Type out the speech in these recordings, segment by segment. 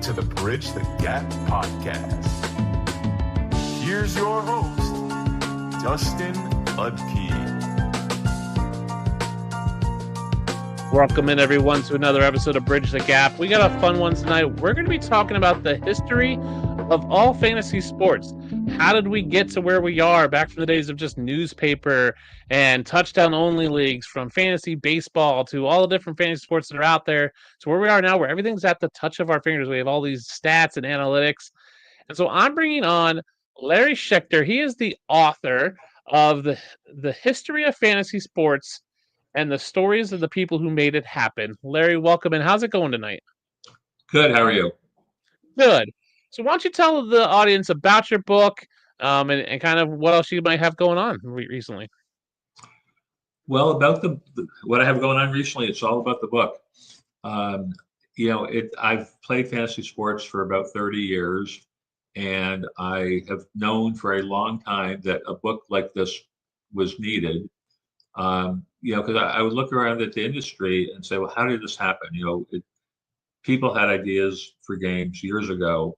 to the Bridge the Gap podcast. Here's your host, Dustin Udke. Welcome in, everyone, to another episode of Bridge the Gap. We got a fun one tonight. We're going to be talking about the history of all fantasy sports. How did we get to where we are back from the days of just newspaper and touchdown-only leagues, from fantasy baseball to all the different fantasy sports that are out there, to where we are now, where everything's at the touch of our fingers. We have all these stats and analytics. And so I'm bringing on Larry Schechter. He is the author of the History of Fantasy Sports and the Stories of the People Who Made It Happen. Larry, welcome in. How's it going tonight? Good. How are you? Good. So why don't you tell the audience about your book and kind of what else you might have going on recently? Well, about what I have going on recently, it's all about the book. I've played fantasy sports for about 30 years, and I have known for a long time that a book like this was needed. Because I would look around at the industry and say, well, how did this happen? People had ideas for games years ago,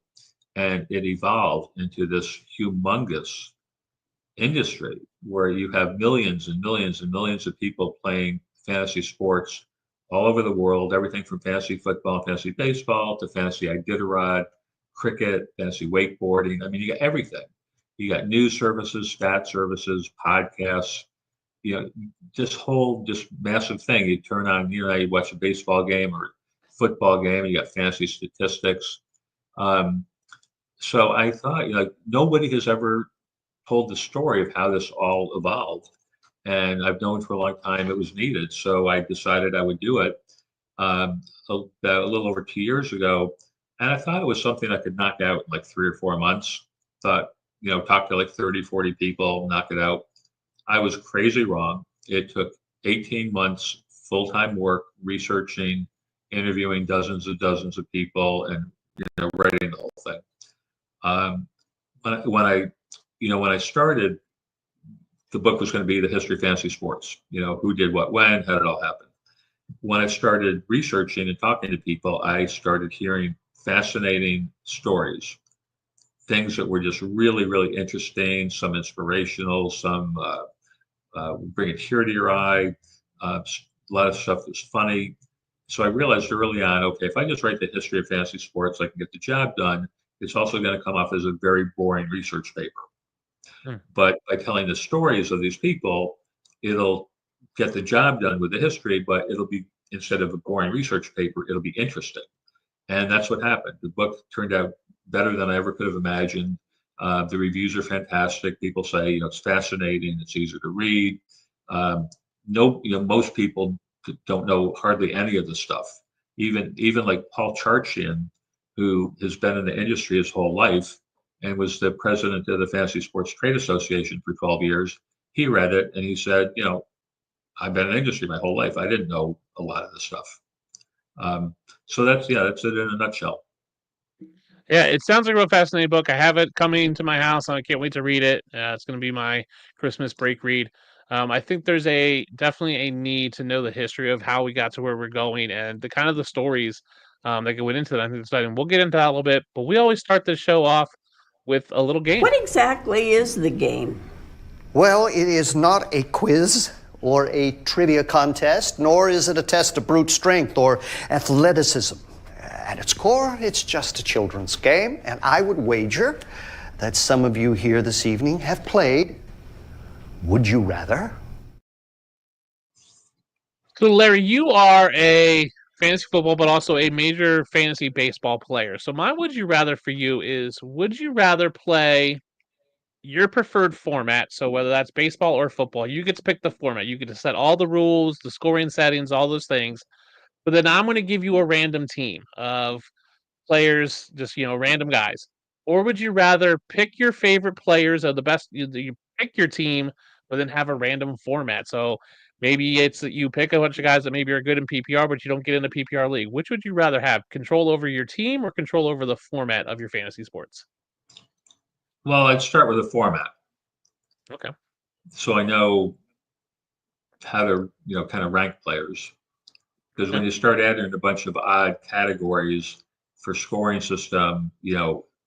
and it evolved into this humongous industry where you have millions and millions and millions of people playing fantasy sports all over the world, everything from fantasy football, fantasy baseball, to fantasy Iditarod, cricket, fantasy wakeboarding. I mean, you got everything. You got news services, stat services, podcasts, this whole massive thing. You turn on, you watch a baseball game or football game, you got fantasy statistics. So I thought, nobody has ever told the story of how this all evolved. And I've known for a long time it was needed. So I decided I would do it a little over 2 years ago. And I thought it was something I could knock out in like 3 or 4 months. Thought, talk to like 30, 40 people, knock it out. I was crazy wrong. It took 18 months, full-time work, researching, interviewing dozens and dozens of people, and writing the whole thing. When I started, the book was going to be the history of fantasy sports. Who did what, when, how did it all happen. When I started researching and talking to people, I started hearing fascinating stories, things that were just really, really interesting, some inspirational, some bring a tear to your eye, a lot of stuff that's funny. So I realized early on, okay, if I just write the history of fantasy sports, I can get the job done. It's also going to come off as a very boring research paper. But by telling the stories of these people, it'll get the job done with the history, but it'll be, instead of a boring research paper, it'll be interesting. And that's what happened. The book turned out better than I ever could have imagined. The reviews are fantastic. People say, it's fascinating. It's easier to read. Most people don't know hardly any of the stuff. Even like Paul Charchian, who has been in the industry his whole life and was the president of the Fantasy Sports Trade Association for 12 years. He read it and he said, I've been in the industry my whole life. I didn't know a lot of this stuff. So that's it in a nutshell. Yeah, it sounds like a real fascinating book. I have it coming to my house, and I can't wait to read it. It's going to be my Christmas break read. I think there's definitely a need to know the history of how we got to where we're going and the stories that go into that. I think it's exciting. We'll get into that a little bit, but we always start the show off with a little game. What exactly is the game? Well, it is not a quiz or a trivia contest, nor is it a test of brute strength or athleticism. At its core, it's just a children's game, and I would wager that some of you here this evening have played Would You Rather? So, Larry, you are a fantasy football, but also a major fantasy baseball player. So my would you rather for you is, would you rather play your preferred format? So whether that's baseball or football, you get to pick the format. You get to set all the rules, the scoring settings, all those things. But then I'm going to give you a random team of players, just, random guys. Or would you rather pick your favorite players of the best, you pick your team, but then have a random format? So maybe it's that you pick a bunch of guys that maybe are good in PPR, but you don't get in the PPR league. Which would you rather have? Control over your team or control over the format of your fantasy sports? Well, I'd start with the format. Okay. So I know how to, kind of rank players. Because when you start adding a bunch of odd categories, for scoring system,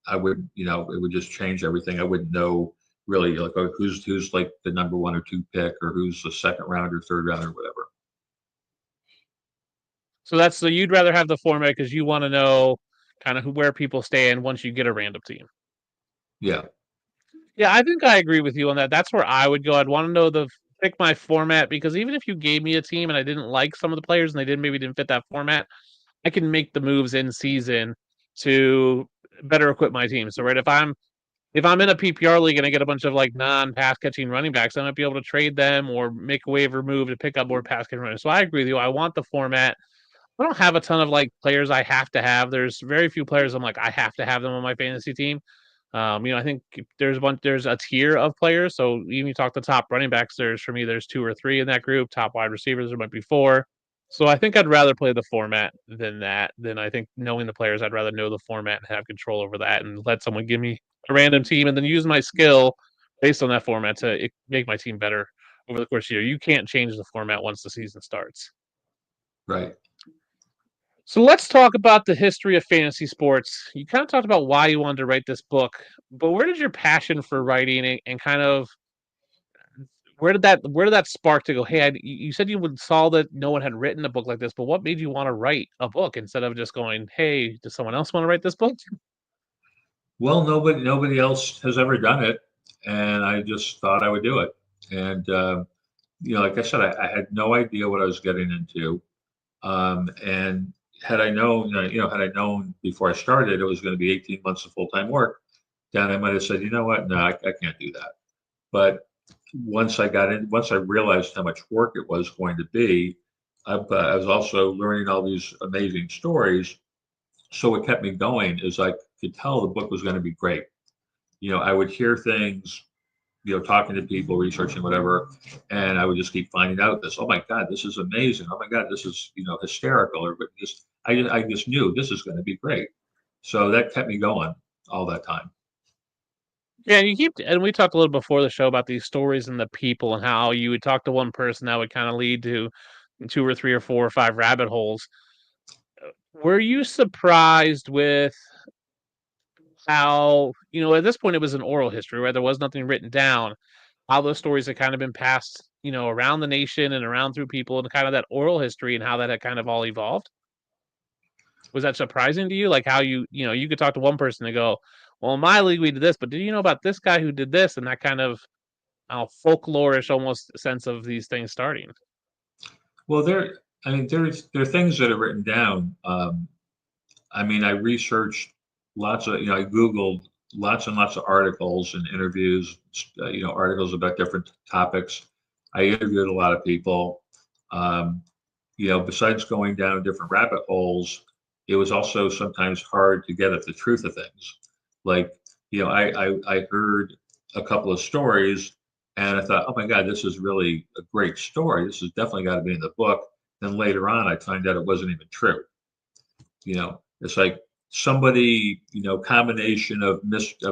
I would, it would just change everything. I wouldn't know really like who's like the number 1 or 2 pick, or who's the second round or third round or whatever. So you'd rather have the format because you want to know kind of where people stand once you get a random team. Yeah. Yeah, I think I agree with you on that. That's where I would go. I'd want to know pick my format, because even if you gave me a team and I didn't like some of the players and they maybe didn't fit that format, I can make the moves in season to better equip my team. So right, if I'm in a PPR league and I get a bunch of like non-pass catching running backs, I might be able to trade them or make a waiver move to pick up more pass catching runners. So I agree with you. I want the format. I don't have a ton of like players I have to have. There's very few players I'm like I have to have them on my fantasy team. I think there's a tier of players. So even you talk the top running backs, for me there's 2 or 3 in that group. Top wide receivers there might be 4. So I think I'd rather play the format than that. Than I think knowing the players, I'd rather know the format and have control over that and let someone give me a random team and then use my skill based on that format to make my team better over the course of the year. You can't change the format once the season starts. Right. So let's talk about the history of fantasy sports. You kind of talked about why you wanted to write this book, but where did your passion for writing and kind of where did that spark to go? Hey, you said you saw that no one had written a book like this, but what made you want to write a book instead of just going, "Hey, does someone else want to write this book?" Well, nobody else has ever done it, and I just thought I would do it. And like I said, I had no idea what I was getting into. And had I known, had I known before I started it was going to be 18 months of full-time work, then I might have said, you know what, no, I can't do that. But once I realized how much work it was going to be, I was also learning all these amazing stories. So what kept me going is I could tell the book was going to be great. I would hear things, talking to people, researching whatever, and I would just keep finding out this. Oh my God, this is amazing. Oh my God, this is hysterical. Or but just I just knew this is going to be great. So that kept me going all that time. Yeah, and we talked a little before the show about these stories and the people and how you would talk to one person that would kind of lead to 2 or 3 or 4 or 5 rabbit holes. Were you surprised with how, at this point it was an oral history, right? There was nothing written down. How those stories had kind of been passed, around the nation and around through people and kind of that oral history and how that had kind of all evolved? Was that surprising to you? Like how you could talk to one person and go, well, in my league we did this, but did you know about this guy who did this? And that kind of folklorish almost sense of these things starting. Well, there are things that are written down. I researched lots of, I Googled lots and lots of articles and interviews, articles about different topics. I interviewed a lot of people. Um, besides going down different rabbit holes, it was also sometimes hard to get at the truth of things. Like, I heard a couple of stories and I thought, oh my God, this is really a great story. This has definitely got to be in the book. Then later on, I find out it wasn't even true. It's like somebody, combination of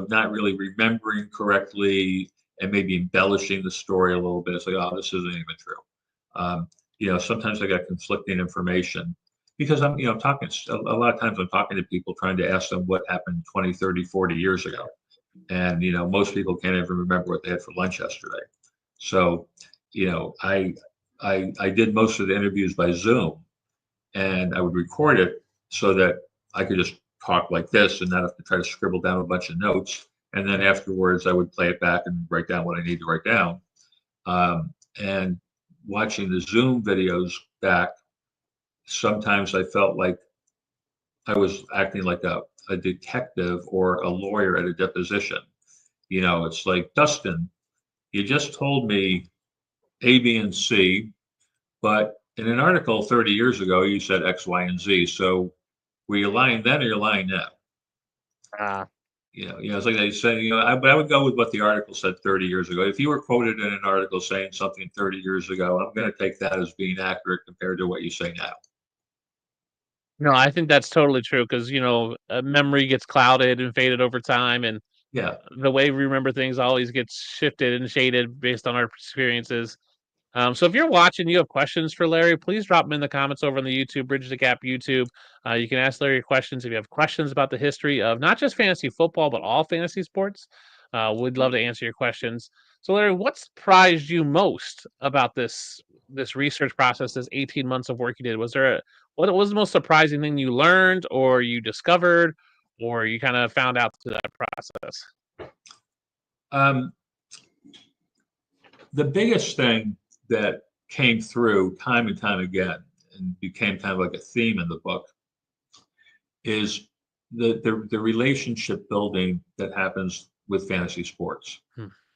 not really remembering correctly and maybe embellishing the story a little bit. It's like, oh, this isn't even true. Sometimes I got conflicting information because I'm talking a lot of times I'm talking to people trying to ask them what happened 20, 30, 40 years ago. And, most people can't even remember what they had for lunch yesterday. So, I did most of the interviews by Zoom and I would record it so that I could just talk like this and not have to try to scribble down a bunch of notes. And then afterwards, I would play it back and write down what I need to write down. And watching the Zoom videos back, sometimes I felt like I was acting like a detective or a lawyer at a deposition. It's like, Dustin, you just told me A, B, and C, but in an article 30 years ago, you said X, Y, and Z. So were you lying then or you're lying now? Ah. It's like they say, but I would go with what the article said 30 years ago. If you were quoted in an article saying something 30 years ago, I'm going to take that as being accurate compared to what you say now. No, I think that's totally true because, memory gets clouded and faded over time. And Yeah. the way we remember things always gets shifted and shaded based on our experiences. So if you're watching, you have questions for Larry, please drop them in the comments over on the YouTube, Bridge the Gap YouTube. You can ask Larry questions if you have questions about the history of not just fantasy football, but all fantasy sports. We'd love to answer your questions. So Larry, what surprised you most about this research process, this 18 months of work you did? What was the most surprising thing you learned or you discovered or you kind of found out through that process? The biggest thing that came through time and time again and became kind of like a theme in the book is the relationship building that happens with fantasy sports.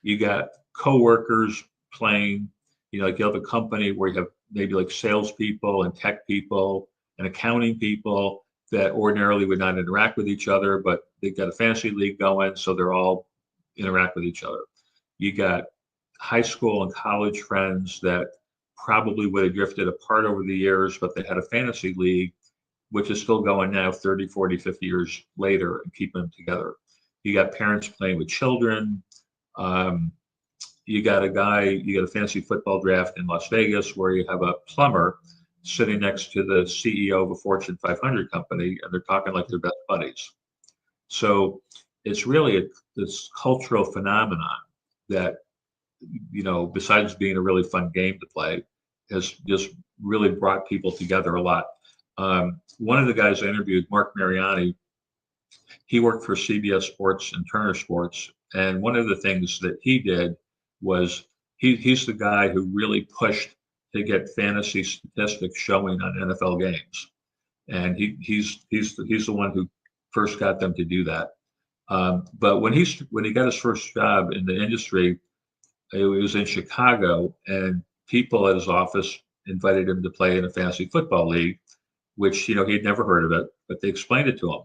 You got coworkers playing, like you have a company where you have maybe like salespeople and tech people and accounting people that ordinarily would not interact with each other, but they've got a fantasy league going, so they're all interact with each other. You got high school and college friends that probably would have drifted apart over the years, but they had a fantasy league, which is still going now 30, 40, 50 years later and keeping them together. You got parents playing with children. You got a fantasy football draft in Las Vegas where you have a plumber sitting next to the CEO of a Fortune 500 company, and they're talking like they're best buddies. So it's really this cultural phenomenon that, besides being a really fun game to play, has just really brought people together a lot. One of the guys I interviewed, Mark Mariani, he worked for CBS Sports and Turner Sports. And one of the things that he did was he's the guy who really pushed to get fantasy statistics showing on NFL games. And he's the one who first got them to do that. But when he got his first job in the industry, it was in Chicago, and people at his office invited him to play in a fantasy football league, which he'd never heard of it, but they explained it to him.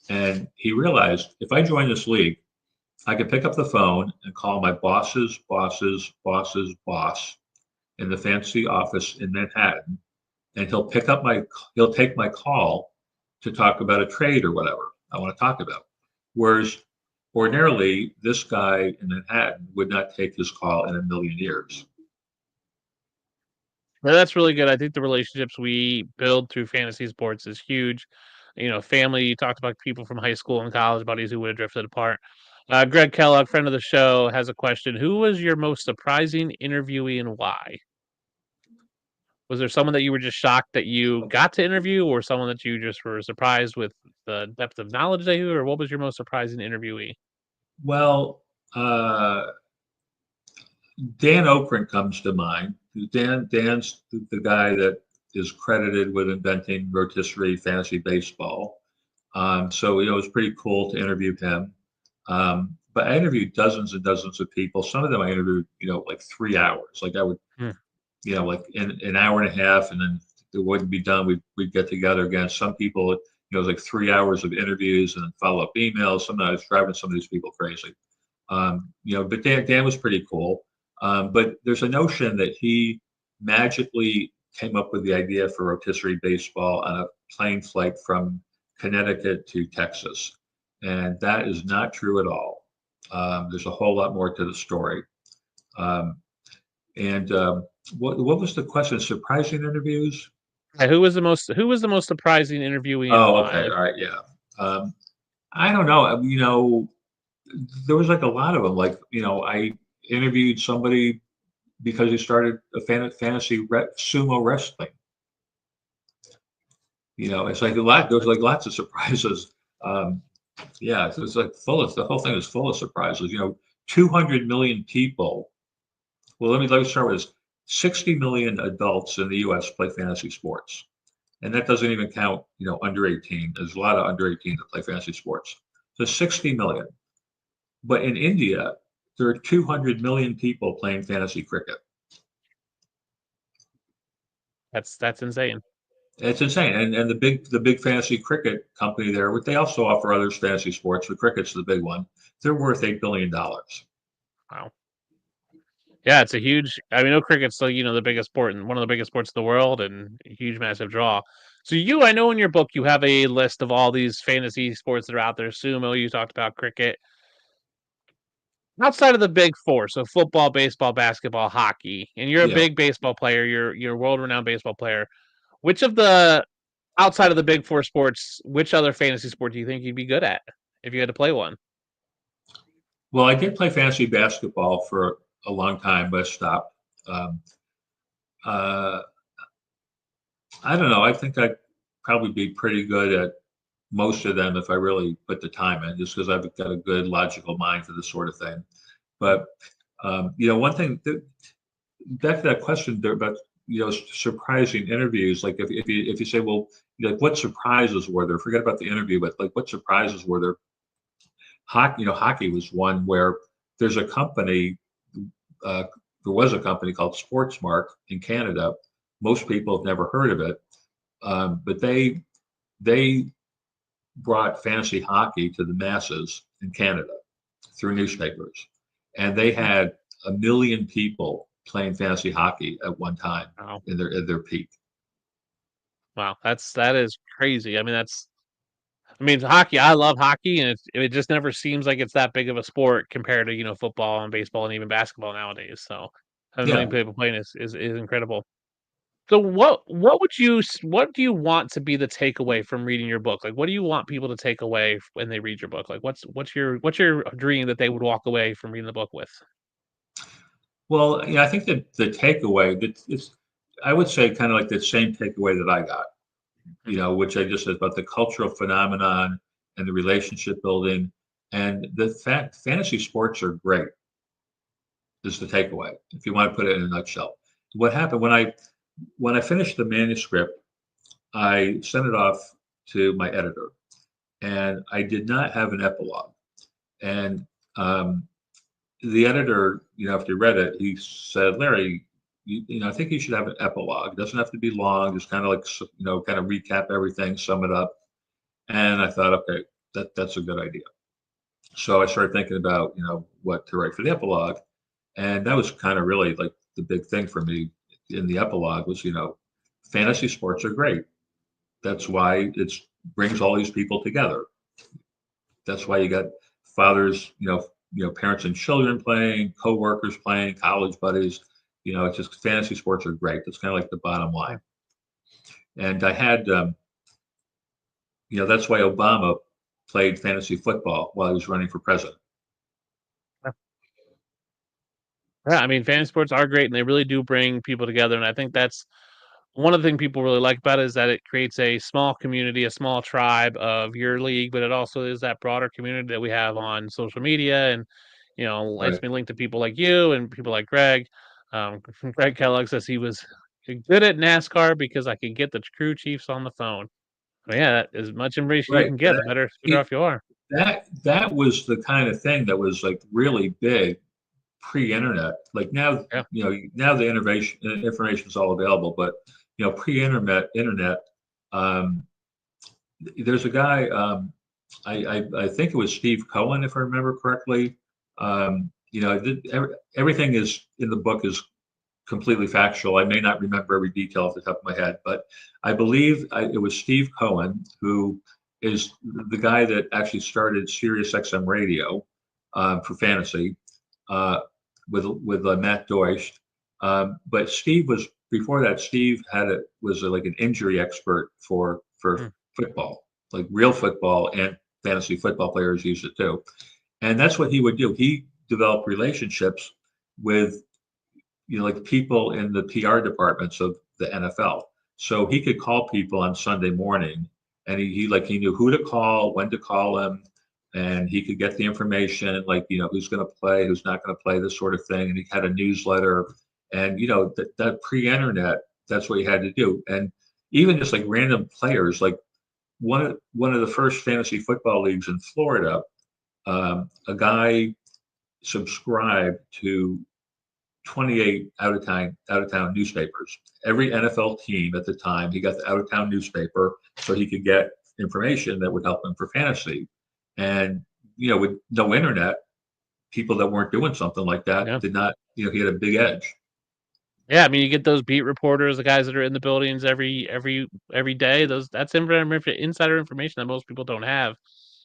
And he realized, if I join this league, I could pick up the phone and call my boss's boss's boss's boss in the fantasy office in Manhattan, and he'll take my call to talk about a trade or whatever I want to talk about. Whereas ordinarily, this guy in Manhattan would not take his call in a million years. Well, that's really good. I think the relationships we build through fantasy sports is huge. Family, you talked about people from high school and college buddies who would have drifted apart. Greg Kellogg, friend of the show, has a question. Who was your most surprising interviewee and why? Was there someone that you were just shocked that you got to interview, or someone that you just were surprised with the depth of knowledge they had, or what was your most surprising interviewee? Well, Dan Okren comes to mind. Dan's the guy that is credited with inventing rotisserie fantasy baseball. So it was pretty cool to interview him. But I interviewed dozens and dozens of people. Some of them I interviewed, like 3 hours. Like I would, like in an hour and a half, and then it wouldn't be done. We'd get together again. Some people, it was like 3 hours of interviews and then follow-up emails. Sometimes I was driving some of these people crazy. But Dan was pretty cool. But there's a notion that he magically came up with the idea for rotisserie baseball on a plane flight from Connecticut to Texas. And that is not true at all. There's a whole lot more to the story. What was the question? Surprising interviews? Who was the most surprising interviewee? Oh, okay. All right. Yeah. I don't know. There was like a lot of them. Like, I interviewed somebody because he started a fantasy sumo wrestling. It's like a lot. There was like lots of surprises. Yeah, it's like the whole thing is full of surprises. 200 million people. Well, let me start with this. 60 million adults in the U.S. play fantasy sports, and that doesn't even count, under 18. There's a lot of under 18 that play fantasy sports. So 60 million. But in India, there are 200 million people playing fantasy cricket. That's insane. It's insane. And the big fantasy cricket company there, they also offer other fantasy sports, but cricket's the big one. They're worth $8 billion. Wow. Yeah, it's a huge. I mean, cricket's still, the biggest sport and one of the biggest sports in the world, and a huge, massive draw. So I know in your book you have a list of all these fantasy sports that are out there. Sumo, you talked about cricket. outside of the big four, so football, baseball, basketball, hockey, and you're a Yeah. big baseball player, you're a world-renowned baseball player. Which of the outside of the big four sports, which other fantasy sport do you think you'd be good at if you had to play one? Well, I did play fantasy basketball for a long time, but I stopped. Um, uh, I don't know. I think I'd probably be pretty good at most of them if I really put the time in, just because I've got a good logical mind for this sort of thing. But one thing back to that question there about surprising interviews. Like if you say, well, like what surprises were there? Forget about the interview, but like what surprises were there? Hockey was one where there's a company. Uh, there was a company called Sportsmark in Canada. Most people have never heard of it, but they brought fantasy hockey to the masses in Canada through newspapers, and they had 1 million people playing fantasy hockey at one time Wow, in their peak. wow, that is crazy. I mean, hockey. I love hockey, and it just never seems like it's that big of a sport compared to football and baseball and even basketball nowadays. So, having 1 million Yeah. people playing is incredible. So what do you want to be the takeaway from reading your book? Like, what do you want people to take away when they read your book? Like, what's your dream that they would walk away from reading the book with? Well, I think that the takeaway that it's, I would say kind of like the same takeaway that I got, Mhm. which I just said about the cultural phenomenon and the relationship building and the fact fantasy sports are great is the takeaway. If you want to put it in a nutshell, what happened when I finished the manuscript, I sent it off to my editor, and I did not have an epilogue. And the editor, after he read it, he said, "Larry, I think you should have an epilogue. It doesn't have to be long. Just kind of like, kind of recap everything, sum it up." And I thought, okay, that's a good idea. So I started thinking about, what to write for the epilogue, and that was kind of really like the big thing for me in the epilogue was, fantasy sports are great. That's why it brings all these people together. That's why you got fathers, parents and children playing, co-workers playing, college buddies. It's just fantasy sports are great. That's kind of like the bottom line. And I had, that's why Obama played fantasy football while he was running for president. Yeah, I mean, fantasy sports are great, and they really do bring people together. And I think that's one of the things people really like about it is that it creates a small community, a small tribe of your league, but it also is that broader community that we have on social media, and lets Right. me link to people like you and people like Greg. Greg Kellogg says he was good at NASCAR because I could get the crew chiefs on the phone. But yeah, as much information you Right. can get, the better off you are. That was the kind of thing that was like really big pre-internet. Like now, Yeah. now the information is all available, but pre-internet, um, there's a guy. I think it was Steve Cohen, if I remember correctly. Everything is in the book is completely factual. I may not remember every detail off the top of my head, but I believe it was Steve Cohen who is the guy that actually started Sirius XM Radio for fantasy with Matt Deutsch. But Steve was before that. Steve was like an injury expert for Mm. football, like real football, and fantasy football players use it too. And that's what he would do. He developed relationships with like people in the PR departments of the NFL. So he could call people on Sunday morning, and he knew who to call, when to call them, and he could get the information like who's going to play, who's not going to play, this sort of thing. And he had a newsletter, and that pre-internet, that's what you had to do. And even just like random players, like one of the first fantasy football leagues in Florida, a guy subscribed to 28 out of town newspapers. Every NFL team at the time, he got the out of town newspaper so he could get information that would help him for fantasy. And with no internet, people that weren't doing something like that Yeah. did not. He had a big edge. Yeah, I mean, you get those beat reporters, the guys that are in the buildings every day. That's insider information that most people don't have.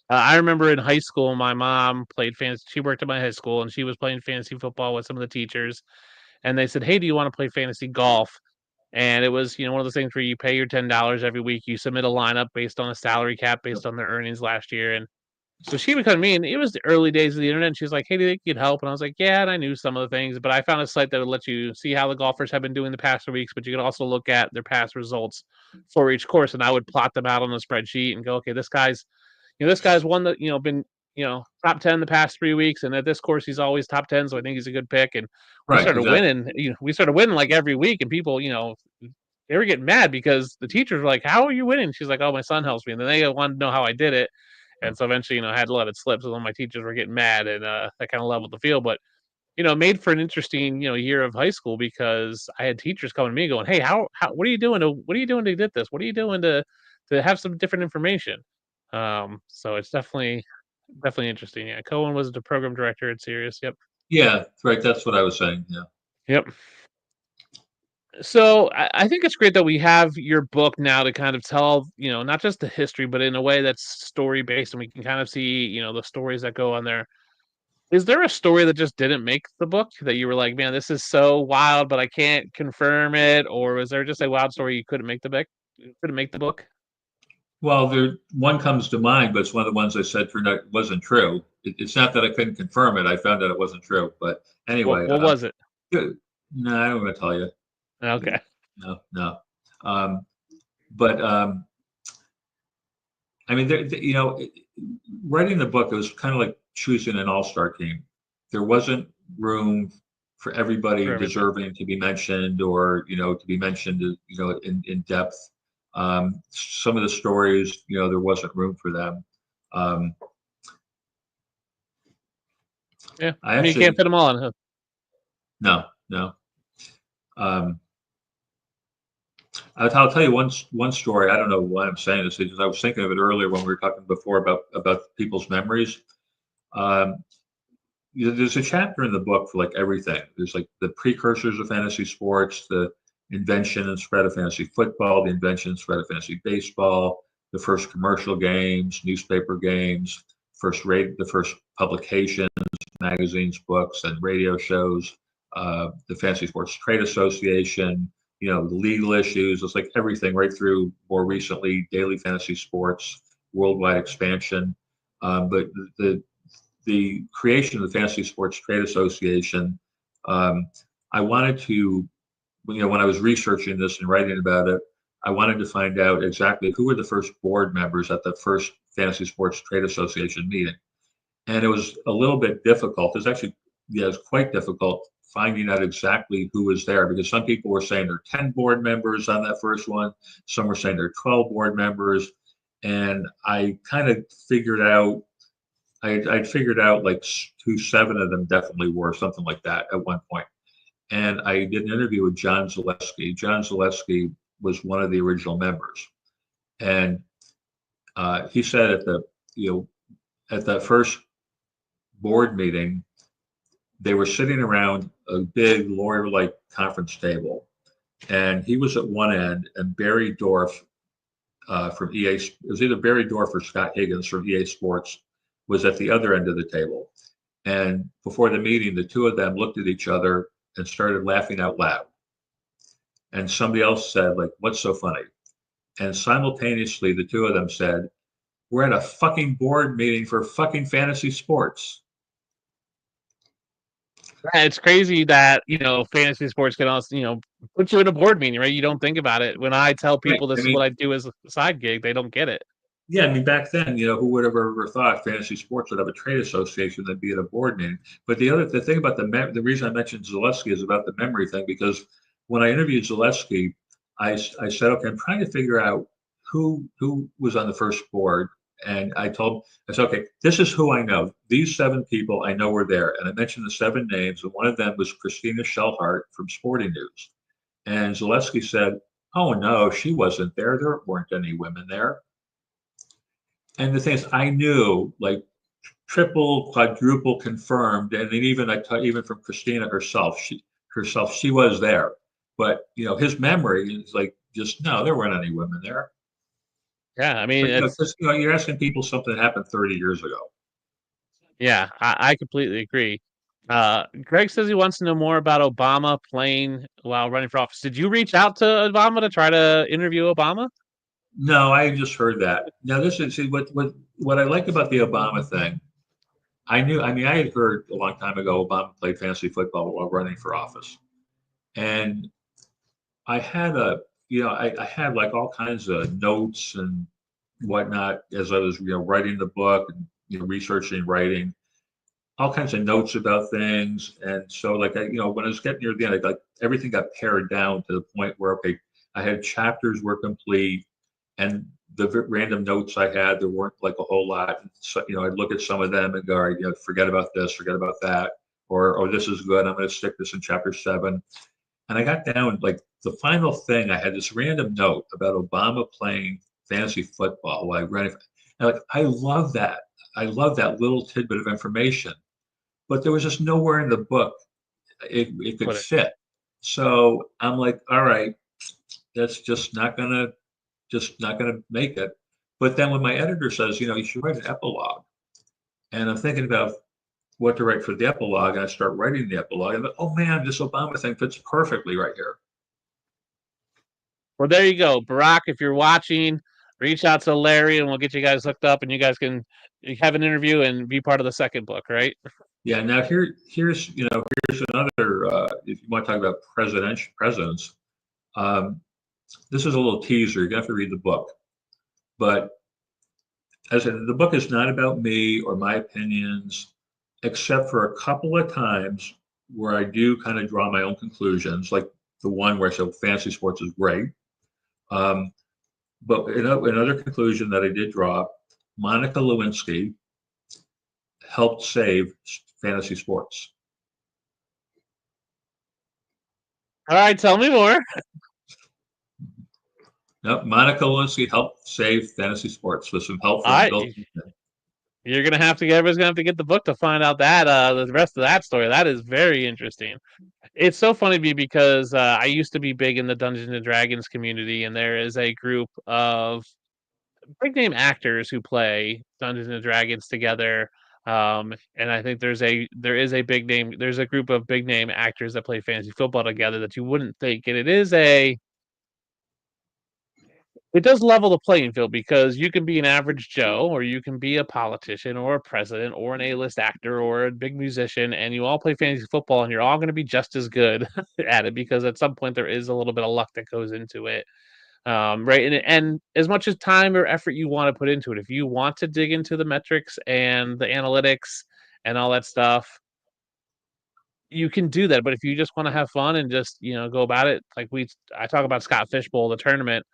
I remember in high school, my mom played fantasy. She worked at my high school, and she was playing fantasy football with some of the teachers. And they said, "Hey, do you want to play fantasy golf?" And it was, one of those things where you pay your $10 every week. You submit a lineup based on a salary cap, based on their earnings last year. And so she would come to me, and it was the early days of the internet. And she's like, "Hey, do you think you'd help?" And I was like, "Yeah." And I knew some of the things, but I found a site that would let you see how the golfers have been doing the past 2 weeks, but you could also look at their past results for each course. And I would plot them out on a spreadsheet and go, "Okay, this guy's one that, been, top 10 the past 3 weeks. And at this course, he's always top 10. So I think he's a good pick." And we Right, started exactly. winning. We started winning like every week, and people, they were getting mad because the teachers were like, "How are you winning?" She's like, "Oh, my son helps me." And then they wanted to know how I did it. And so eventually, I had to let it slip. So then my teachers were getting mad, and that kind of leveled the field. But, made for an interesting, year of high school because I had teachers coming to me going, "Hey, what are you doing to get this? What are you doing to have some different information?" So it's definitely interesting. Yeah. Cohen was the program director at Sirius. Yep. Yeah, right. That's what I was saying. Yeah. Yep. So I think it's great that we have your book now to kind of tell, not just the history, but in a way that's story based, and we can kind of see, the stories that go on there. Is there a story that just didn't make the book that you were like, "Man, this is so wild, but I can't confirm it," or was there just a wild story you couldn't make the book? Couldn't make the book? Well, there one comes to mind, but it's one of the ones I said turned out wasn't true. It's not that I couldn't confirm it; I found out it wasn't true. But What anyway, what was it? no, I don't want to tell you. Okay. No, no. Um, but I mean, writing the book, it was kind of like choosing an all-star team. There wasn't room for everybody For everything. deserving to be mentioned, or to be mentioned, in depth. Some of the stories, there wasn't room for them. Um, Yeah. I I mean, you can't actually fit them all in. Huh? no, no. Um, I'll tell you one story. I don't know why I'm saying this because I was thinking of it earlier when we were talking before about people's memories. Um, there's a chapter in the book for like everything. There's like the precursors of fantasy sports, the invention and spread of fantasy football, the invention and spread of fantasy baseball, the first commercial games, newspaper games, the first publications, magazines, books, and radio shows, the Fantasy Sports Trade Association, the legal issues. It's like everything right through more recently, daily fantasy sports, worldwide expansion. But the creation of the Fantasy Sports Trade Association, um, I wanted to, when I was researching this and writing about it, I wanted to find out exactly who were the first board members at the first Fantasy Sports Trade Association meeting. And it was a little bit difficult. It's actually, yeah, it's quite difficult finding out exactly who was there because some people were saying there are 10 board members on that first one. Some were saying there are 12 board members. And I kind of figured out I figured out like who 7 of them definitely were, something like that at one point. And I did an interview with John Zaleski. John Zaleski was one of the original members, and he said at that first board meeting, they were sitting around a big lawyer-like conference table, and he was at one end, and Barry Dorf from EA, it was either Barry Dorf or Scott Higgins from EA Sports, was at the other end of the table. And before the meeting, the two of them looked at each other and started laughing out loud. And somebody else said, like, "What's so funny?" And simultaneously, the two of them said, "We're at a fucking board meeting for fucking fantasy sports." Yeah, it's crazy that, fantasy sports can also, put you in a board meeting, right? You don't think about it. When I tell Right. people I this is what mean, I do as a side gig, they don't get it. yeah, I mean, back then, who would have ever thought fantasy sports would have a trade association that'd be at a board meeting? But the thing about the reason I mentioned Zaleski is about the memory thing because when I interviewed Zaleski, I said, okay, I'm trying to figure out who was on the first board, and I said, okay, this is who I know. These 7 people I know were there, and I mentioned the 7 names, and one of them was Christina Shellhart from Sporting News, and Zaleski said, oh no, she wasn't there. There weren't any women there. And the thing is, I knew like triple, quadruple confirmed, and then even from Christina herself, she was there. But his memory is like just no, there weren't any women there. Yeah, I mean, But, it's 'cause, you're asking people something that happened 30 years ago. yeah, I completely agree. Greg says he wants to know more about Obama playing while running for office. Did you reach out to Obama to try to interview Obama? No, I just heard that. Now, this is see, what I like about the Obama thing. I mean, I had heard a long time ago Obama played fantasy football while running for office, and I had I had like all kinds of notes and whatnot as I was, writing the book and, researching, writing all kinds of notes about things. And so, like, when I was getting near the end, like everything got pared down to the point where, okay, I had chapters were complete, and the random notes I had, there weren't like a whole lot. So, I'd look at some of them and go, all right, forget about this, forget about that, or, oh, this is good. I'm going to stick this in chapter 7. And I got down like the final thing. I had this random note about Obama playing fantasy football while I ran it. And like, I love that. I love that little tidbit of information, but there was just nowhere in the book it could Put it. fit. So I'm like, all right, that's just not gonna make it. But then when my editor says, you should write an epilogue, and I'm thinking about what to write for the epilogue, and I start writing the epilogue, and oh man, this Obama thing fits perfectly right here. Well, there you go, Barack. If you're watching, reach out to Larry, and we'll get you guys hooked up, and you guys can have an interview and be part of the second book, right? Yeah. Now here's another. If you want to talk about presidents, um, this is a little teaser. You have to read the book, but as I said, the book is not about me or my opinions, except for a couple of times where I do kind of draw my own conclusions, like the one where I said fantasy sports is great. Um, but another conclusion that I did draw, Monica Lewinsky helped save fantasy sports. All right, tell me more. No, Monica Lewinsky helped save fantasy sports with some help All from right, Bill. you're gonna have to everybody's gonna have to get the book to find out that the rest of that story. That is very interesting. It's so funny to me because I used to be big in the Dungeons and Dragons community, and there is a group of big name actors who play Dungeons and Dragons together. And I think there is a big name. There's a group of big name actors that play fantasy football together that you wouldn't think, and it does level the playing field because you can be an average Joe, or you can be a politician, or a president, or an A-list actor, or a big musician, and you all play fantasy football, and you're all going to be just as good at it because at some point there is a little bit of luck that goes into it. Right. And as much as time or effort you want to put into it, if you want to dig into the metrics and the analytics and all that stuff, you can do that. But if you just want to have fun and just, go about it, like I talk about Scott Fishbowl, the tournament.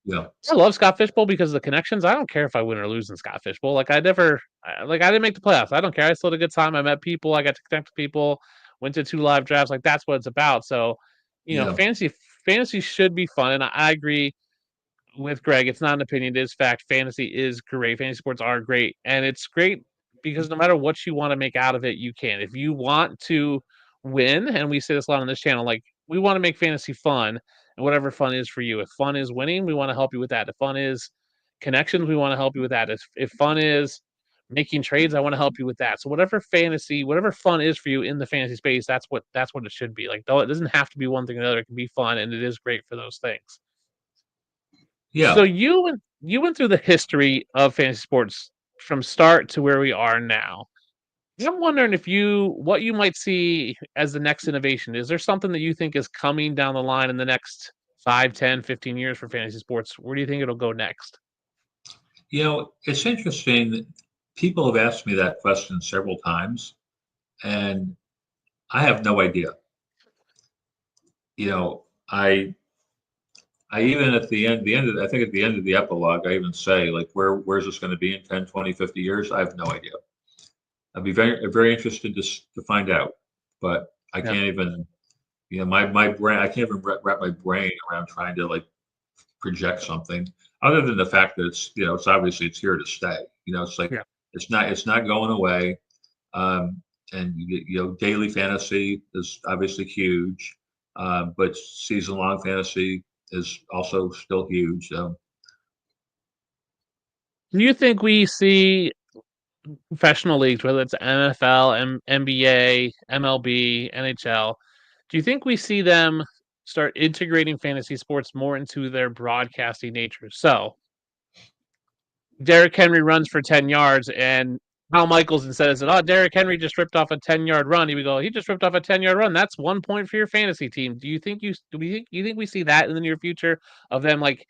Yeah, I love Scott Fishbowl because of the connections. I don't care if I win or lose in Scott Fishbowl. Like I didn't make the playoffs. I don't care. I still had a good time. I met people. I got to connect with people. Went to 2 live drafts. Like that's what it's about. So, yeah, fantasy should be fun. And I agree with Greg. It's not an opinion. It is fact. Fantasy is great. Fantasy sports are great. And it's great because no matter what you want to make out of it, you can. If you want to win, and we say this a lot on this channel, like we want to make fantasy fun and whatever fun is for you. If fun is winning, we want to help you with that. If fun is connections, we want to help you with that. If fun is making trades, I want to help you with that. So whatever fun is for you in the fantasy space, that's what it should be. Like though it doesn't have to be one thing or the other. It can be fun, and it is great for those things. So yeah. you went through the history of fantasy sports from start to where we are now. I'm wondering what you might see as the next innovation. Is there something that you think is coming down the line in the next 5, 10, 15 years for fantasy sports? Where do you think it'll go next? It's interesting that people have asked me that question several times, and I have no idea. You know, I even at I think at the end of the epilogue, I even say like, where's this going to be in 10, 20, 50 years? I have no idea. I'd be very interested to find out, but I Yeah. can't even, my brain, I can't even wrap my brain around trying to like project something other than the fact that it's obviously it's here to stay. It's like, Yeah. it's not going away. And daily fantasy is obviously huge, but season long fantasy is also still huge. Do you think we see professional leagues, whether it's NFL, NBA, MLB, NHL, do you think we see them start integrating fantasy sports more into their broadcasting nature? So Derrick Henry runs for 10 yards and Al Michaels instead of said, "Oh, Derrick Henry just ripped off a 10-yard run." He would go, "He just ripped off a 10-yard run. That's 1 point for your fantasy team." Do you think we see that in the near future of them like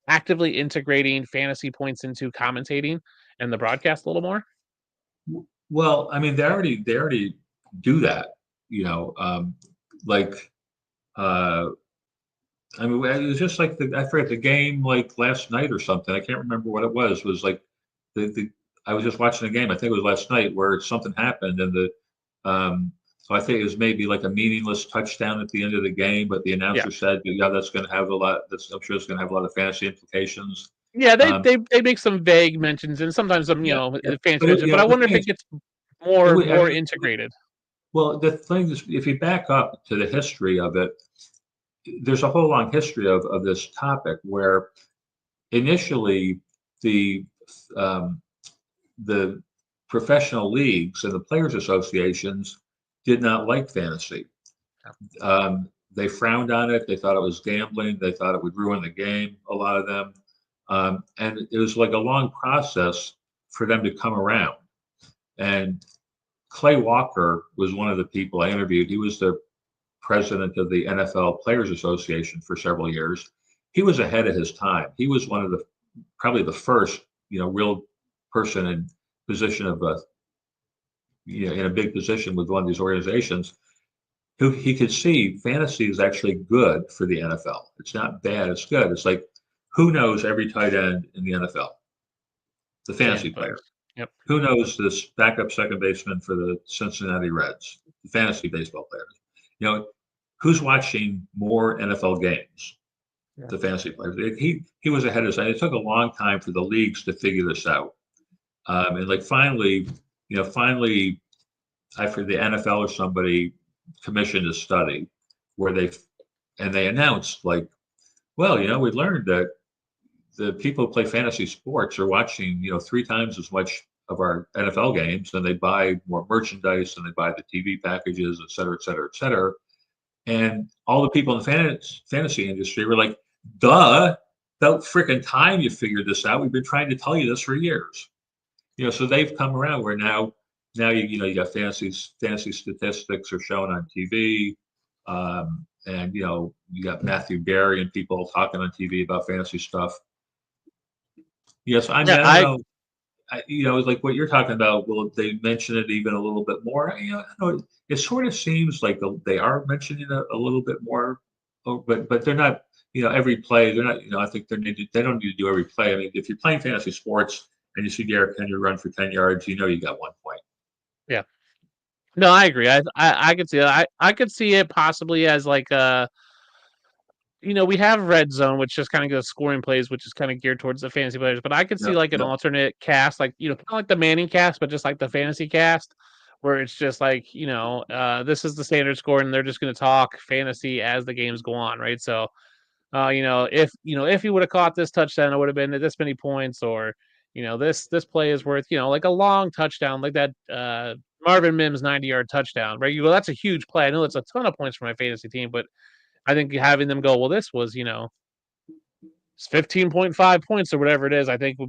actively integrating fantasy points into commentating and the broadcast a little more? Well, I mean, they already do that, you know, like, uh, I mean, it was just like I forget the game like last night or something. I can't remember what it was. It was like the I was just watching a game. I think it was last night where something happened and so I think it was maybe like a meaningless touchdown at the end of the game, but the Yeah. announcer said, yeah, that's going to have a lot. I'm sure it's going to have a lot of fantasy implications. Yeah, they Um, they they make some vague mentions and sometimes some, yeah, yeah. fancy But mentions, but I the wonder thing if it is, gets it, more would- I more mean, integrated. well, the thing is, if you back up to the history of it, there's a whole long history of this topic where initially the um, the professional leagues and the players associations did not like fantasy. They frowned on it. They thought it was gambling. They thought it would ruin the game. A lot of them, and it was like a long process for them to come around. And Clay Walker was one of the people I interviewed. He was the president of the NFL Players Association for several years. He was ahead of his time. He was one of the probably the first, real person in position of in a big position with one of these organizations who he could see fantasy is actually good for the NFL. It's not bad. It's good. It's like who knows every tight end in the NFL? The Fantasy fantasy player. players. Yep. Who knows this backup second baseman for the Cincinnati Reds? The fantasy baseball players. Who's watching more NFL games? Yeah. The fantasy players. He was ahead of his time. It took a long time for the leagues to figure this out. And like finally, I for the NFL or somebody commissioned a study where they announced like, well, we learned that the people who play fantasy sports are watching, 3 times as much of our NFL games, and they buy more merchandise and they buy the TV packages, et cetera, et cetera, et cetera. And all the people in the fantasy industry were like, duh, about freaking time you figured this out. We've been trying to tell you this for years. So they've come around where now you got fantasy statistics are shown on TV. And you got Matthew Berry and people talking on TV about fantasy stuff. Yes, I mean, Yeah, I don't I know. It's like what you're talking about. Will they mention it even a little bit more? I don't know. It sort of seems like they are mentioning it a little bit more, but they're not. Every play. They're not. I think they don't need to do every play. I mean, if you're playing fantasy sports and you see Derrick Henry run for 10 yards, you got 1 point. yeah. No, I agree. I could see that. I could see it possibly as like we have red zone, which just kind of goes scoring plays, which is kind of geared towards the fantasy players. But I could see Yep, like an yep. alternate cast, like kind of like the Manning cast, but just like the fantasy cast, where it's just like this is the standard score, and they're just going to talk fantasy as the games go on, right? So, if he would have caught this touchdown, it would have been this many points, or this play is worth like a long touchdown, like that Marvin Mims 90-yard touchdown, right? You go, that's a huge play. I know it's a ton of points for my fantasy team, but I think having them go, well, this was, 15.5 points or whatever it is, I think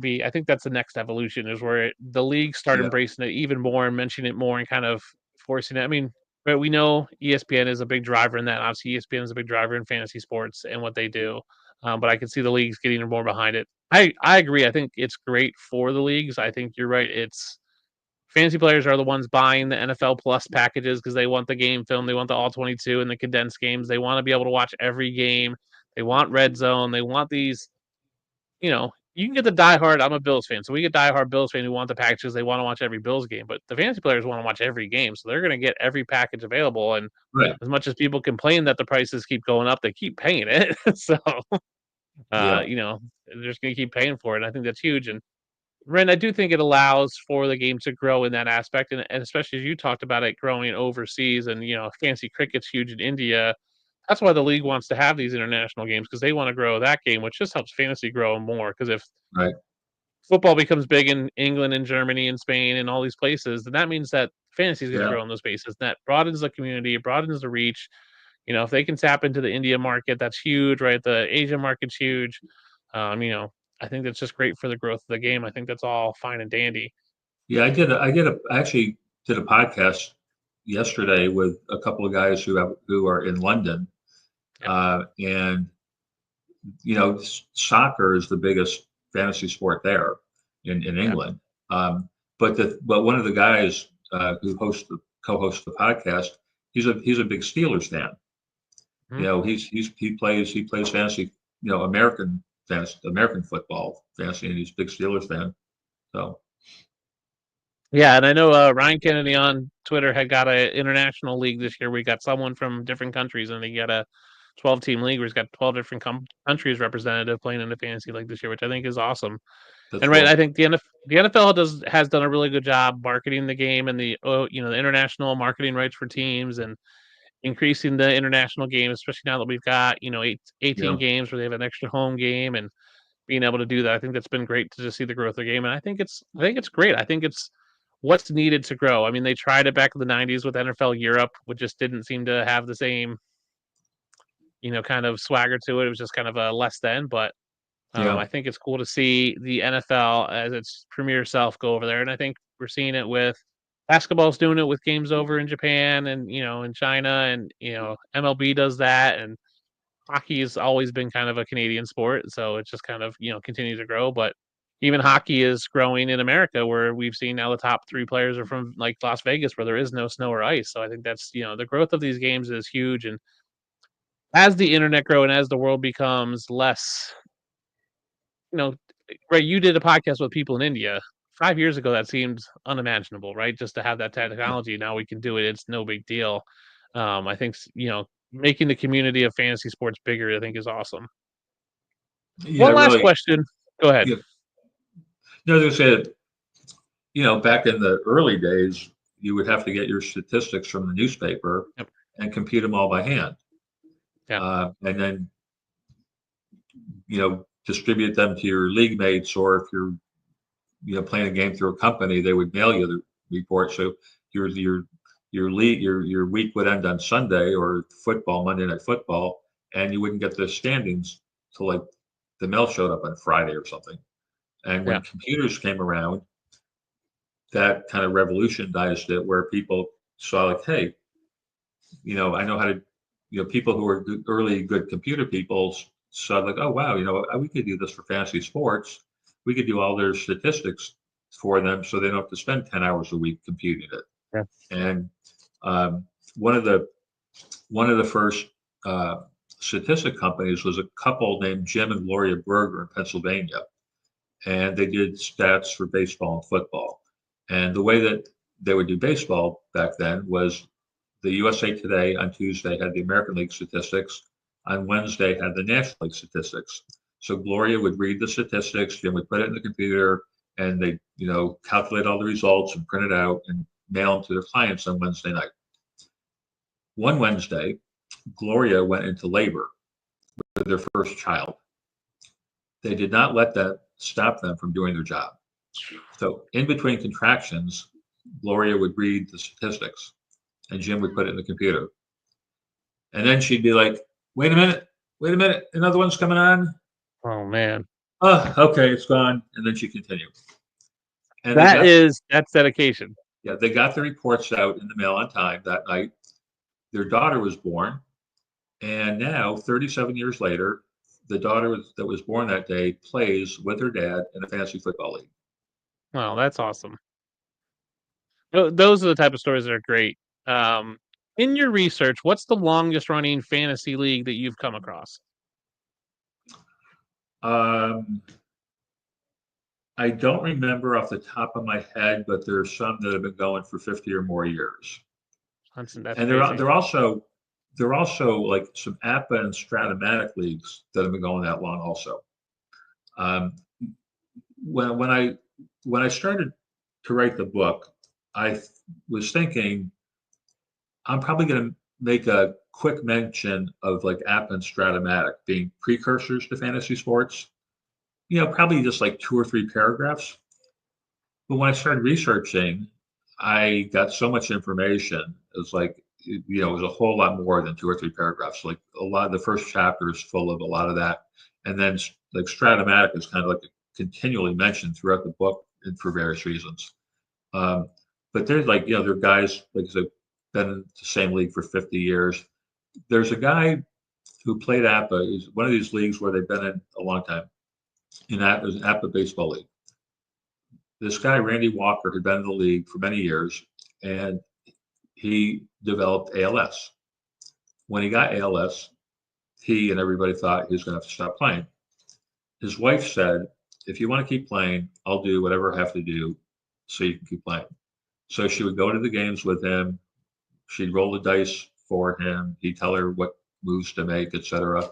that's the next evolution is where the league start Yeah, embracing it even more and mentioning it more and kind of forcing it. I mean, but we know ESPN is a big driver in that. Obviously, ESPN is a big driver in fantasy sports and what they do. But I can see the leagues getting more behind it. I agree. I think it's great for the leagues. I think you're right. It's fantasy players are the ones buying the NFL Plus packages because they want the game film, they want the all 22 and the condensed games. They want to be able to watch every game. They want red zone. They want these. You can get the diehard. I'm a Bills fan, so we get diehard Bills fan who want the packages. They want to watch every Bills game, but the fantasy players want to watch every game, so they're going to get every package available. And right. as much as people complain that the prices keep going up, they keep paying it. So, Yeah, they're just going to keep paying for it. And I think that's huge. And Ren, I do think it allows for the game to grow in that aspect, and especially as you talked about it growing overseas, and fancy cricket's huge in India. That's why the league wants to have these international games because they want to grow that game, which just helps fantasy grow more. Because if right. football becomes big in England and Germany and Spain and all these places, then that means that fantasy is going to Yeah. grow in those spaces. That broadens the community, it broadens the reach. If they can tap into the India market, that's huge, right? The Asia market's huge. Um, you know, I think that's just great for the growth of the game. I think that's all fine and dandy. Yeah, I actually did a podcast yesterday with a couple of guys who are in London, Yep. and soccer is the biggest fantasy sport there in Yeah. England. But one of the guys who co-hosts the podcast, he's a big Steelers fan. Mhm. He plays fantasy, American football fantasy, and he's a big Steelers fan. So Yeah, and I know Ryan Kennedy on Twitter had got an international league this year. We got someone from different countries, and they got a 12-team league where he's got 12 different countries representative playing in the fantasy league this year, which I think is awesome. that's And right, I cool. think the NFL has done a really good job marketing the game and the international marketing rights for teams and increasing the international game, especially now that we've got 18 Yeah, games where they have an extra home game and being able to do that. I think that's been great to just see the growth of the game, and I think it's great. I think it's what's needed to grow. I mean, they tried it back in the '90s with NFL Europe, which just didn't seem to have the same kind of swagger to it. It was just kind of a less than, but yeah, I think it's cool to see the NFL as its premier self go over there, and I think we're seeing it with basketball's doing it with games over in Japan and in China, and MLB does that, and hockey has always been kind of a Canadian sport, so it's just kind of continues to grow. But even hockey is growing in America, where we've seen now the top three players are from like Las Vegas, where there is no snow or ice. So I think that's the growth of these games is huge, and as the internet grow and as the world becomes less you know, right, you did a podcast with people in India. 5 years ago, that seemed unimaginable, right? Just to have that technology. Now we can do it. It's no big deal. I think, making the community of fantasy sports bigger, I think is awesome. yeah. One last Really, question. Go ahead. yeah. No, they said, back in the early days, you would have to get your statistics from the newspaper Yep. and compute them all by hand, Yeah. and then distribute them to your league mates, or if you're playing a game through a company, they would mail you the report. So your week would end on Sunday, or Monday Night Football, and you wouldn't get the standings till like the mail showed up on Friday or something. And Yeah. when computers came around, that kind of revolutionized it, where people saw like, hey, I know how to, people who were early good computer people saw like, oh wow, we could do this for fantasy sports. We could do all their statistics for them, so they don't have to spend 10 hours a week computing it. Yeah. And um, one of the first statistic companies was a couple named Jim and Gloria Berger in Pennsylvania, and they did stats for baseball and football. And the way that they would do baseball back then was the USA Today on Tuesday had the American League statistics. On Wednesday had the National League statistics. So Gloria would read the statistics, Jim would put it in the computer, and they, calculate all the results and print it out and mail them to their clients on Wednesday night. One Wednesday, Gloria went into labor with their first child. They did not let that stop them from doing their job. So in between contractions, Gloria would read the statistics and Jim would put it in the computer. And then she'd be like, wait a minute, another one's coming on. Oh man, Oh, okay, it's gone. And then she'd continue. And that's dedication. they got the reports out in the mail on time that night. Their daughter was born. And now, 37 years later, the daughter that was born that day plays with her dad in a fantasy football league. Wow, that's awesome. Those are the type of stories that are great. In your research, what's the longest running fantasy league that you've come across? Um, I don't remember off the top of my head, but there's some that have been going for 50 or more years. That's And crazy. they're also like some APA and Stratomatic leagues that have been going that long also. Um, when I started to write the book, I was thinking I'm probably going to make a quick mention of like APA and Stratomatic being precursors to fantasy sports. Probably just like 2 or 3 paragraphs. But when I started researching, I got so much information. It was like, it was a whole lot more than 2 or 3 paragraphs. Like a lot of the first chapter is full of a lot of that. And then like Stratomatic is kind of like continually mentioned throughout the book and for various reasons. Um, but there's like, there are guys like I said, been in the same league for 50 years. There's a guy who played APA. He's one of these leagues where they've been in a long time. And that was an APA baseball league. This guy, Randy Walker, had been in the league for many years, and he developed ALS. When he got ALS, he and everybody thought he was going to have to stop playing. His wife said, if you want to keep playing, I'll do whatever I have to do so you can keep playing. So she would go to the games with him. She'd roll the dice for him. He'd tell her what moves to make, etc.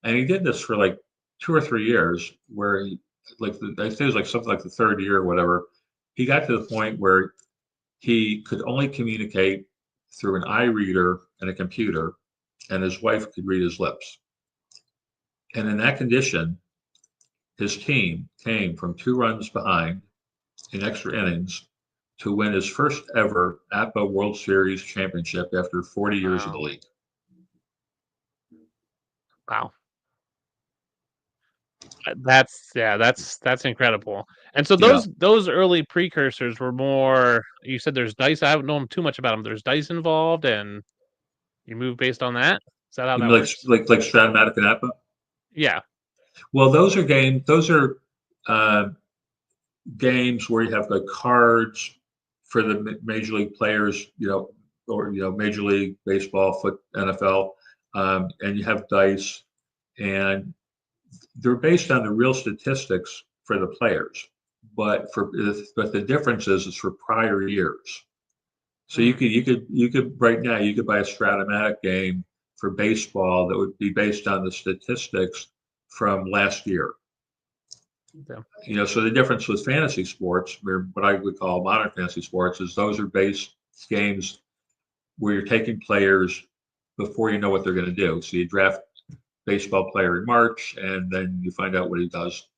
And he did this for like 2 or 3 years, where I think it was like something like the third year or whatever. He got to the point where he could only communicate through an eye reader and a computer, and his wife could read his lips. And in that condition, his team came from 2 runs behind in extra innings to win his first ever APA World Series championship after 40 years of the league. Wow. That's incredible. And so those early precursors were more. You said there's dice. I haven't known too much about them. There's dice involved, and you move based on that. Is that how You that mean works? like Stratomatic and APA? Yeah. Well, those are games. Those are games where you have the cards for the major league players, or Major League Baseball, NFL, and you have dice, and they're based on the real statistics for the players, but the difference is it's for prior years. So you could right now you could buy a Stratomatic game for baseball that would be based on the statistics from last year. Yeah. So the difference with fantasy sports, or what I would call modern fantasy sports, is those are based games where you're taking players before you know what they're going to do. So you draft baseball player in March, and then you find out what he does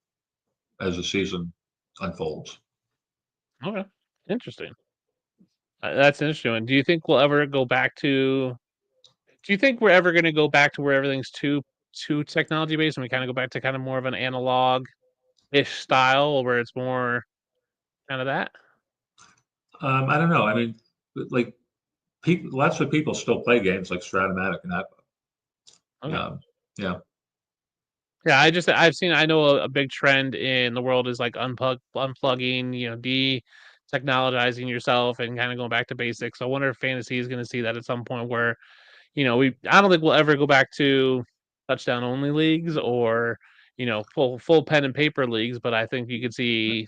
as the season unfolds. Okay. Interesting. That's interesting. And do you think we'll ever go back to? Do you think we're ever going to go back to where everything's too technology based, and we kind of go back to kind of more of an analog-ish style, where it's more kind of that? I don't know. I mean, like lots of people still play games like Stratomatic and that. Okay. Yeah. Yeah, I know a big trend in the world is like unplugging, de-technologizing yourself and kind of going back to basics. So I wonder if fantasy is going to see that at some point where, I don't think we'll ever go back to touchdown only leagues or, full pen and paper leagues, but I think you could see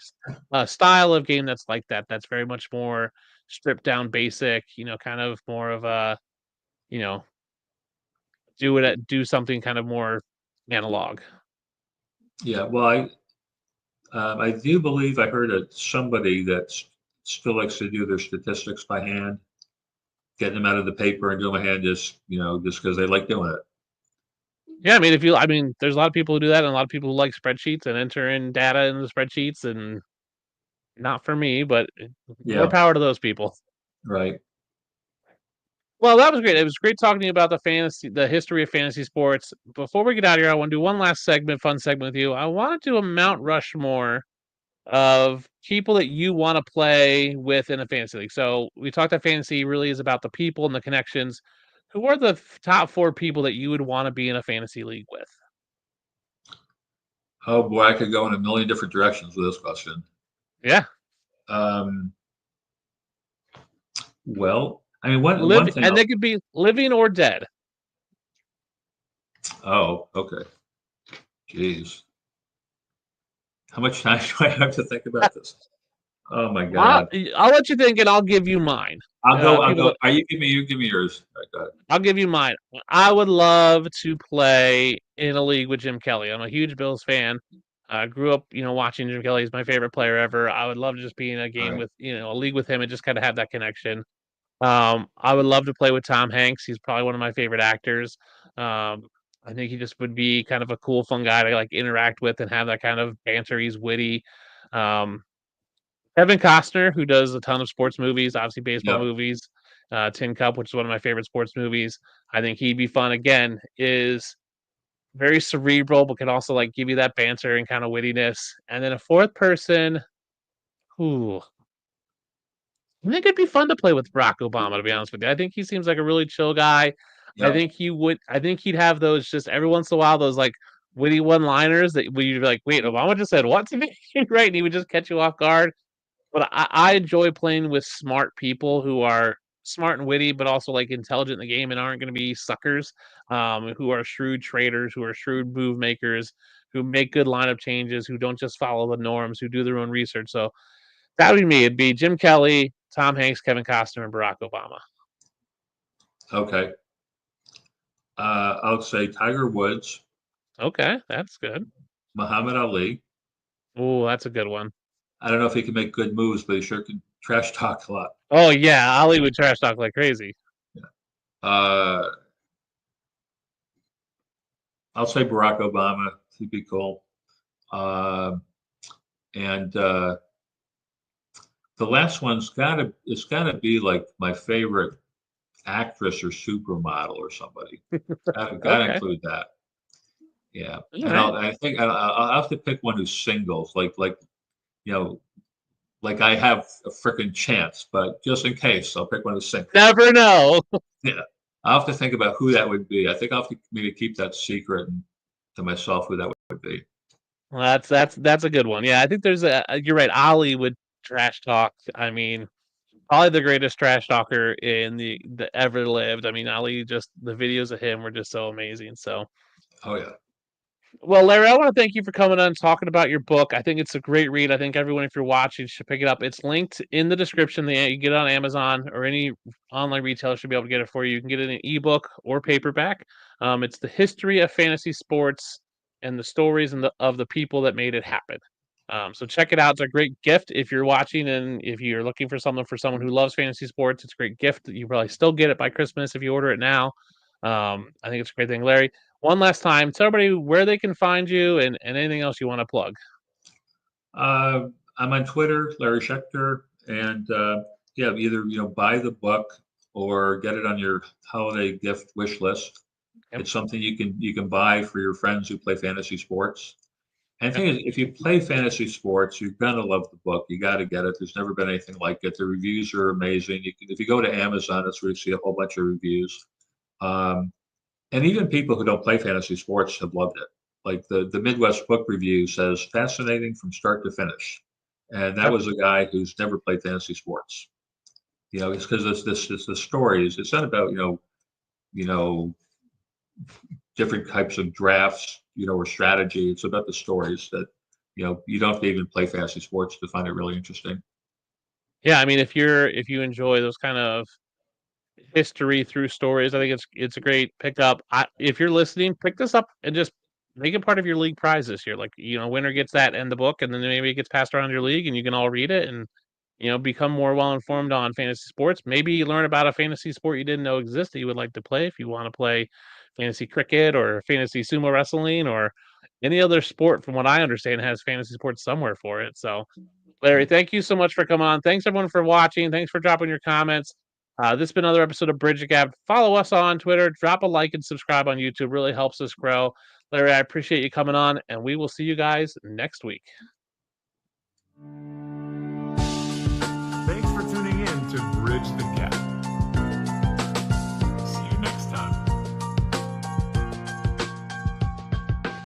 a style of game that's like that. That's very much more stripped down basic, kind of more of a, you know, do something kind of more analog. Yeah. Well, I do believe I heard somebody that still likes to do their statistics by hand, getting them out of the paper and doing by hand, just because they like doing it. Yeah, I mean, there's a lot of people who do that, and a lot of people who like spreadsheets and enter in data in the spreadsheets, and not for me, but more Yeah. power to those people. Right. Well, that was great. It was great talking to you about the history of fantasy sports. Before we get out of here, I want to do one last fun segment with you. I want to do a Mount Rushmore of people that you want to play with in a fantasy league. So we talked that fantasy really is about the people and the connections. Who are the top 4 people that you would want to be in a fantasy league with? Oh boy, I could go in a million different directions with this question. Yeah. Well, I mean, one thing. And they could be living or dead. Oh, okay. Jeez. How much time do I have to think about this? Oh my God. I'll let you think, and I'll give you mine. I'll go. You give me yours. I got it. I'll give you mine. I would love to play in a league with Jim Kelly. I'm a huge Bills fan. I grew up, watching Jim Kelly. He's my favorite player ever. I would love to just be in a game with, a league with him and just kind of have that connection. I would love to play with Tom Hanks. He's probably one of my favorite actors. I think he just would be kind of a cool, fun guy to like interact with and have that kind of banter. He's witty. Um, Kevin Costner, who does a ton of sports movies, obviously baseball Yep. movies, Tin Cup, which is one of my favorite sports movies. I think he'd be fun. Again, is very cerebral, but can also like give you that banter and kind of wittiness. And then a fourth person, who I think it'd be fun to play with Barack Obama, to be honest with you. I think he seems like a really chill guy. Yep. I think he'd have those just every once in a while, those like witty one-liners that where you'd be like, wait, Obama just said what to me? Right. And he would just catch you off guard. But I enjoy playing with smart people who are smart and witty, but also like intelligent in the game and aren't going to be suckers, who are shrewd traders, who are shrewd move makers, who make good lineup changes, who don't just follow the norms, who do their own research. So that would be me. It'd be Jim Kelly, Tom Hanks, Kevin Costner, and Barack Obama. Okay. I would say Tiger Woods, Okay, that's good. Muhammad Ali. Oh, that's a good one. I don't know if he can make good moves, but he sure can trash talk a lot. Oh yeah, Ali would trash talk like crazy. Uh, I'll say Barack Obama. He'd be cool. And the last one's gotta be like my favorite actress or supermodel or somebody. Gotta Okay, include that. Yeah, all and right. I think I'll have to pick one who's singles, like you know, like I have a freaking chance, but just in case, I'll pick one who's single. Never know. Yeah, I'll have to think about who that would be. I think I'll have to maybe keep that secret to myself who that would be. Well, that's a good one. Yeah, I think there's a. You're right. Ali would trash talk. I mean, probably the greatest trash talker in the ever lived. I mean, Ali just the videos of him were just so amazing. So, Oh yeah. well, Larry, I want to thank you for coming on and talking about your book. I think it's a great read. I think everyone, if you're watching, should pick it up. It's linked in the description. You get it on Amazon or any online retailer should be able to get it for you. You can get it in ebook or paperback. It's the history of fantasy sports and the stories of the people that made it happen. So check it out. It's a great gift if you're watching and if you're looking for something for someone who loves fantasy sports. It's a great gift. You probably still get it by Christmas if you order it now. I think it's a great thing, Larry. One last time, tell everybody where they can find you and anything else you want to plug. I'm on Twitter, Larry Schechter, and yeah, either buy the book or get it on your holiday gift wish list. Yep. It's something you can buy for your friends who play fantasy sports. And the Yep. thing is, if you play fantasy sports, you're gonna love the book. You got to get it. There's never been anything like it. The reviews are amazing. If you go to Amazon, that's where you see a whole bunch of reviews. Um, and even people who don't play fantasy sports have loved it. Like the Midwest Book Review says, fascinating from start to finish. And that Yep. was a guy who's never played fantasy sports. It's because the stories. It's not about you know different types of drafts, or strategy. It's about the stories that you don't have to even play fantasy sports to find it really interesting. Yeah, I mean, if you enjoy those kind of history through stories, I think it's a great pickup. If you're listening, pick this up and just make it part of your league prize this year. Like, winner gets that and the book, and then maybe it gets passed around your league, and you can all read it and become more well informed on fantasy sports. Maybe you learn about a fantasy sport you didn't know existed you would like to play. If you want to play fantasy cricket or fantasy sumo wrestling or any other sport, from what I understand, has fantasy sports somewhere for it. So, Larry, thank you so much for coming on. Thanks everyone for watching. Thanks for dropping your comments. This has been another episode of Bridge the Gap. Follow us on Twitter. Drop a like and subscribe on YouTube. Really helps us grow. Larry, I appreciate you coming on, and we will see you guys next week.